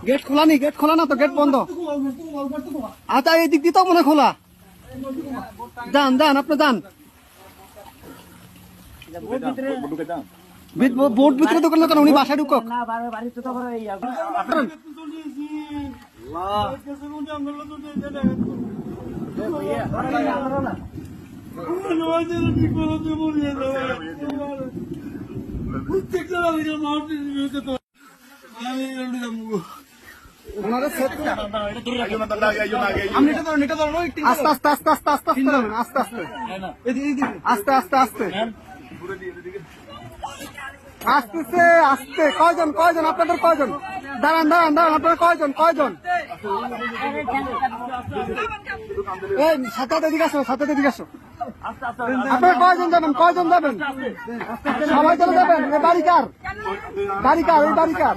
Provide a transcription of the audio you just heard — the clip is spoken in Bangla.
গেট খোলা নি, গেট খোলা না তো, গেট বন্ধ। আচ্ছা এই দিক দিয়ে তো মনে খোলা। যান যান, আপনি যান। বোর্ড ভিতরে দোকান দোকান উনি বাসায় ঢুকক। আস্তে আস্তে আস্তে আস্তে আস্তে আস্তে নামেন, আস্তে আস্তে আস্তে আস্তে আস্তে আসতেছে আস্তে। কয়জন কয়জন আপনাদের কয়জন? দাঁড়ান দাঁড়ান দাঁড়ান, আপনারা কয়জন কয়জন? এই সাথে এদিকে আসো, সাথে এদিকে আসো। আপনারা কয়জন যাবেন, কয়জন যাবেন? সবাই চলে যাবেন? এই বাড়ি কার? বাড়ি কার? এই বাড়ি কার?